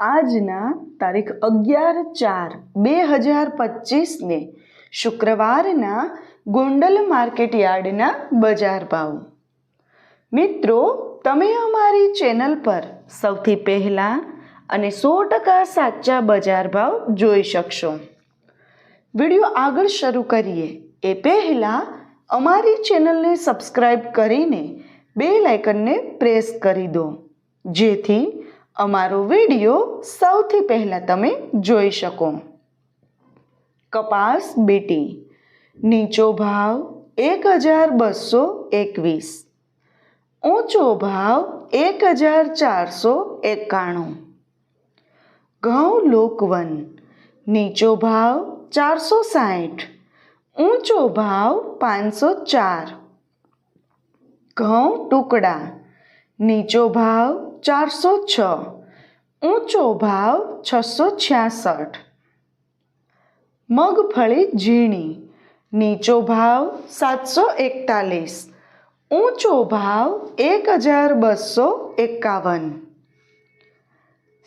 આજના તારીખ 11/4/2025 શુક્રવારના ગોંડલ માર્કેટ યાર્ડના બજાર ભાવ. મિત્રો, તમે અમારી ચેનલ પર સૌથી પહેલાં અને 100% સાચા બજાર ભાવ જોઈ શકશો. વિડીયો આગળ શરૂ કરીએ એ પહેલાં અમારી ચેનલને સબસ્ક્રાઈબ કરીને બેલ આઇકનને પ્રેસ કરી દો, જેથી અમારો વિડીયો સૌથી પહેલાં તમે જોઈ શકો. કપાસ બીટી નીચો ભાવ 1221, ઊંચો ભાવ 1491. ઘઉં લોકવન નીચો ભાવ 460, ઊંચો ભાવ 504. ઘઉં ટુકડા નીચો ભાવ 406, ઊંચો ભાવ 666. મગફળી ઝીણી નીચો ભાવ 741, ઊંચો ભાવ 1251.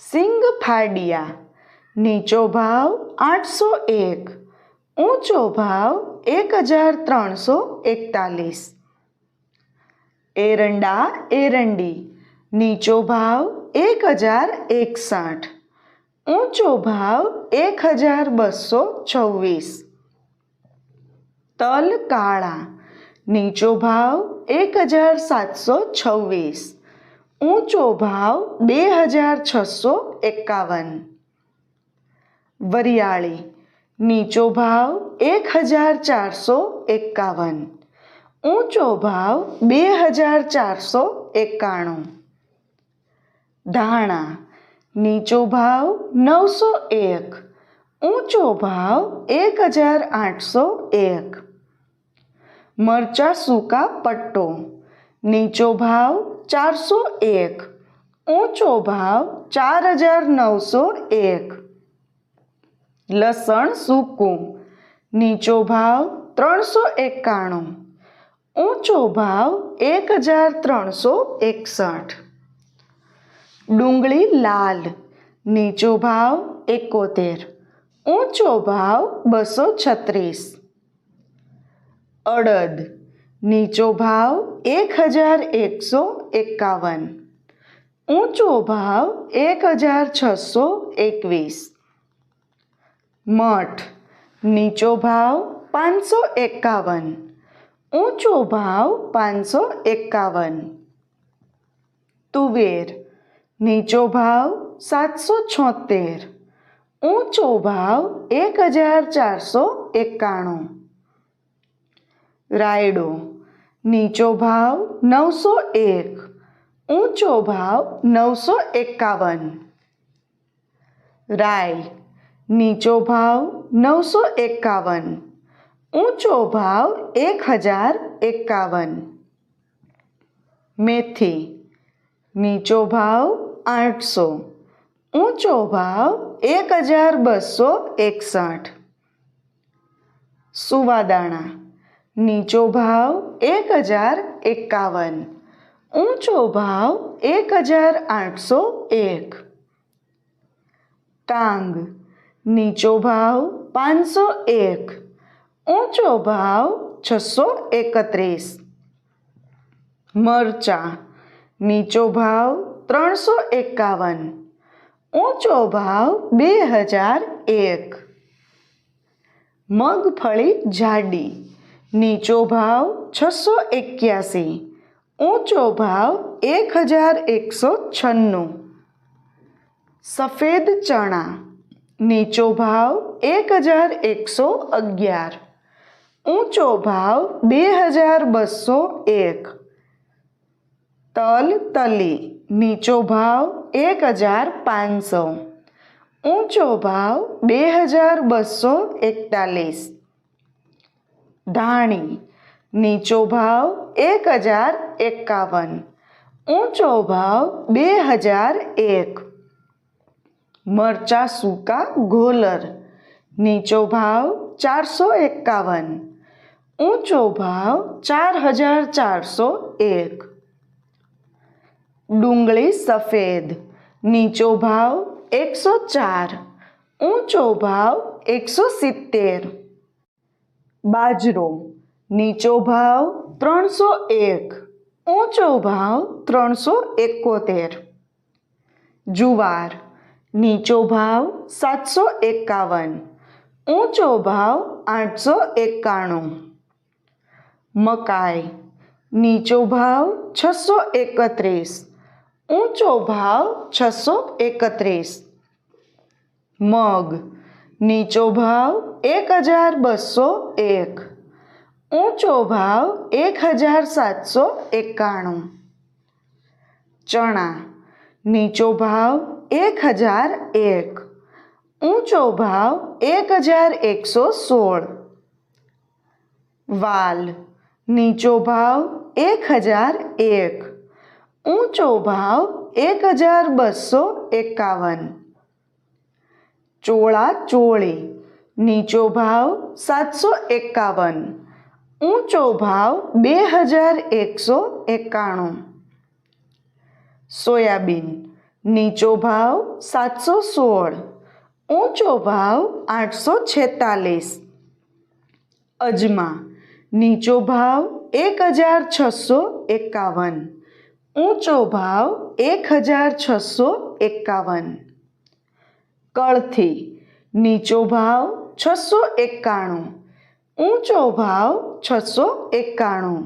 સિંગ ફાડિયા નીચો ભાવ 801, ઊંચો ભાવ 1341. એરંડા એરંડી નીચો ભાવ 1061, ઊંચો ભાવ 1226. તલ કાળા નીચો ભાવ 1726, ઊંચો ભાવ 2651. વરિયાળી નીચો ભાવ 1451, ઊંચો ભાવ 2491. ધાણા નીચો ભાવ 901, ઊંચો ભાવ 1801. મરચાં સૂકા પટ્ટો નીચો ભાવ 401, ઊંચો ભાવ 4901. લસણ સૂકું નીચો ભાવ 391, ઊંચો ભાવ 1361. ડુંગળી લાલ નીચો ભાવ 71, ઊંચો ભાવ 236. અડદ નીચો ભાવ 1151, ઊંચો ભાવ 1621. મઠ નીચો ભાવ 551, ઊંચો ભાવ 551. તુવેર નીચો ભાવ 776, ઊંચો ભાવ 1491. રાયડો નીચો ભાવ 901, ઊંચો ભાવ 951. રાઈ નીચો ભાવ 951, ઊંચો ભાવ 1051. મેથી નીચો ભાવ 800, ઊંચો ભાવ 1261. સુવાદાણા નીચો ભાવ 1051, ઊંચો ભાવ 1801. ટાંગ નીચો ભાવ 501, ઊંચો ભાવ 631. મરચાં નીચો ભાવ 351, ઊંચો ભાવ 2001. મગફળી જાડી નીચો ભાવ 681, ઊંચો ભાવ 1196. સફેદ ચણા નીચો ભાવ 1111, ઊંચો ભાવ 2201. તલ તલી નીચો ભાવ 1500, ઊંચો ભાવ 2241. ધાણી નીચો ભાવ 1051, ઊંચો ભાવ 2001. મરચાં સૂકા ગોલર નીચો ભાવ 451, ઊંચો ભાવ 4401. ડુંગળી સફેદ નીચો ભાવ 104, ઊંચો ભાવ 170. બાજરો નીચો ભાવ 301, ઊંચો ભાવ 371. જુવાર નીચો ભાવ 751, ઊંચો ભાવ 891. મકાઈ નીચો ભાવ 631, ઊંચો ભાવ 631. મગ નીચો ભાવ 1201, ઊંચો ભાવ 1791. ચણા નીચો ભાવ 1001, ઊંચો ભાવ 1116. વાલ નીચો ભાવ 1001, ઊંચો ભાવ 1251. ચોળા ચોળી નીચો ભાવ 751, ઊંચો ભાવ 2191. સોયાબીન નીચો ભાવ 716, ઊંચો ભાવ 846. અજમા નીચો ભાવ 1651, ઊંચો ભાવ 1651. કળથી નીચો ભાવ 691, ઊંચો ભાવ 691.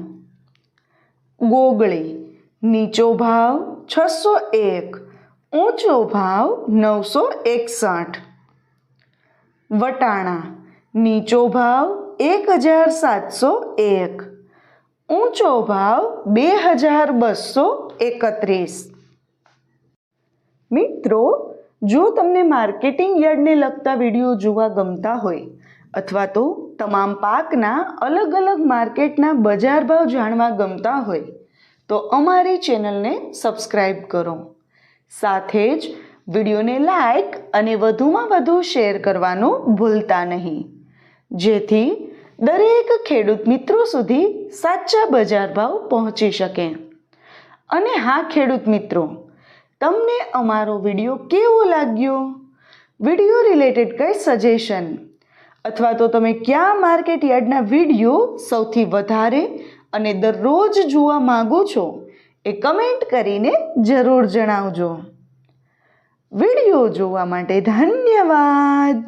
ગોગળી નીચો ભાવ 601, ઊંચો ભાવ 961. વટાણા નીચો ભાવ 1701, ઊંચો ભાવ 2231. મિત્રો, જો તમને માર્કેટિંગ યાર્ડને લગતા વિડીયો જોવા ગમતા હોય અથવા તો તમામ પાકના અલગ અલગ માર્કેટના બજાર ભાવ જાણવા ગમતા હોય તો અમારી ચેનલને સબસ્ક્રાઈબ કરો. સાથે જ વિડીયોને લાઈક અને વધુમાં વધુ શેર કરવાનું ભૂલતા નહીં, જેથી દરેક ખેડૂત મિત્રો સુધી સાચા બજાર ભાવ પહોંચી શકે. અને હા ખેડૂત મિત્રો, તમને અમારો વિડીયો કેવો લાગ્યો? વિડીયો રિલેટેડ કંઈ સજેશન અથવા તો તમે કયા માર્કેટ યાર્ડના વિડીયો સૌથી વધારે અને દરરોજ જોવા માંગો છો એ કમેન્ટ કરીને જરૂર જણાવજો. વિડીયો જોવા માટે ધન્યવાદ.